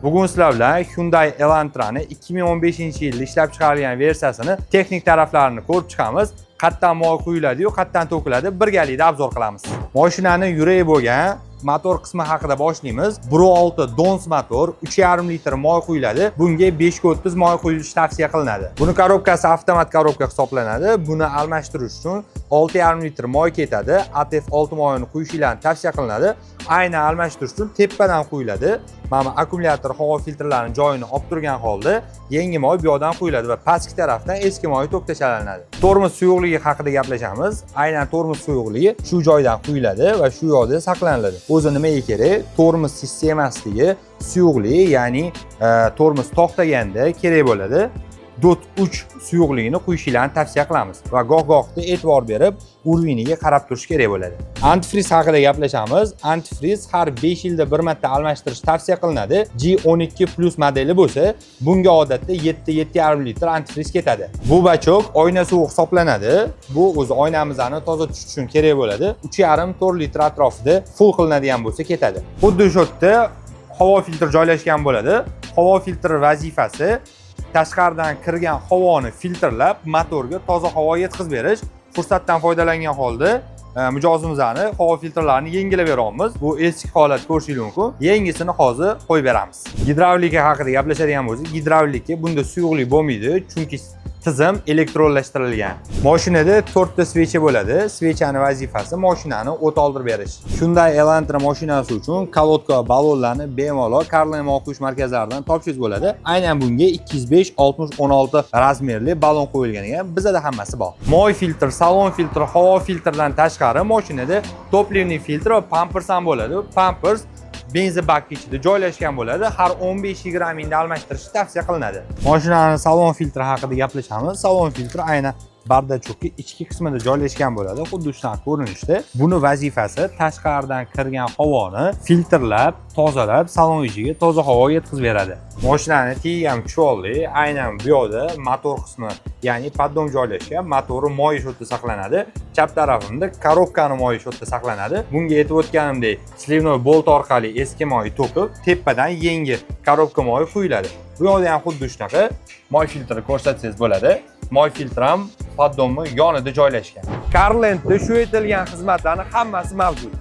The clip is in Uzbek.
Bugun sizlar bilan Hyundai Elantra'ni 2015-yilda ishlab chiqarilgan versiyasini texnik taraflarini ko'rib chiqamiz. Qayerdan moy quyiladi-yu, qayerdan to'kiladi, birgalikda obzor qilamiz. Mashinaning yuragi bo'lgan motor qismi haqida boshlaymiz. 1.6 Dons motor, 3.5 litr moy quyiladi. Bunga 5.30 moy quyilishi tavsiya qilinadi. Buni korobkasi avtomat korobka hisoblanadi. Buni almashtirish uchun 6.5 litr moy ketadi. ATF 6 moyini quyishinglarni tavsiya qilinadi. Aynan almashtirish uchun tepadan quyiladi. Mana akkumulyator havo filtrlarining joyini olib turgan holda yangi moy bu yoqdan quyiladi va pastki tarafdan eski moy to'k tashlalanadi. Tormoz suyuqligi haqida gaplashamiz. Aynan tormoz suyuqligi shu joydan quyiladi va shu yoqda saqlanadi. O'zi nimaga kerak? Tormoz sistemasidagi suyuqlik, ya'ni tormoz to'xtaganda kerak bo'ladi. DOT 3 suyuqligini quyishinglarni tavsiya qilamiz va goh-gohda e'tibor berib, urviniga qarab turish kerak bo'ladi. Antifriz haqida gaplashamiz. Antifriz har 5 yilda bir marta almashtirish tavsiya qilinadi. G12+ modeli bo'lsa, bunga odatda 7-7.5 litr antifriz ketadi. Bu bachok oyna suvi hisoblanadi. Bu o'zi oynamizni toza tutish uchun kerak bo'ladi. 3.5-4 litr atrofida full qilinadigan bo'lsa ketadi. Xuddi shu yerda havo filtri joylashgan bo'ladi. Havo filtri vazifasi tashqaridan kirgan havoni filtrlab, motorga toza havo yetkazib berish. Fursatdan foydalangan holda mijozimizni havo filtrlarini yangilab beramiz. Bu eski holat ko'rishingiz mumkin. Yangisini hozir qo'yib beramiz. Gidravlika haqida gaplashadigan bo'lsak, gidravlika bunda suyuqlik bo'lmaydi, chunki tizim elektronlashtirilgan. Mashinada 4 ta svecha bo'ladi. Svechani vazifasi mashinani o't oldirib berish. Hyundai Elantra mashinasi uchun kalotka va ballonlarni bemalol Carlin moy quyish markazlaridan topishingiz bo'ladi. Aynan bunga 205 60 16 razmerli ballon qo'yilgan ekan. Bizda hammasi bor. Moy filtr, salon filtri, havo filtridan tashqari mashinada toplivniy filtr va pampers ham bo'ladi. Pampers benzin bak ichida joylashgan bo'ladi. Har 15-20 mingda almashtirish tavsiya qilinadi. Mashinaning salon filtri haqida gaplashamiz. Salon filtri aynan bardachokning ichki qismida joylashgan bo'ladi. Xuddi shunaqa ko'rinishda. Buni vazifasi tashqaridan kirgan havoni filtrlab, tozalab, salon ichiga toza havo yetkazib beradi. Mashinaning teggan chuvoli aynan bu yoqda motor qismi, ya'ni poddom joylashgan. Motori moy shotda saqlanadi. Chap tarafimda korobkani moy shotda saqlanadi. Bunga aytib o'tganimdek, slivnoy bolt orqali eski moy to'kib, tepadan yangi korobka moy quyiladi. Bu yoqda ham xuddi shunaqa moy filtri ko'rsatsangiz bo'ladi. Moy filtri ham poddomni yonida joylashgan. Carlin'da shu aytilgan xizmatlarning hammasi mavjud.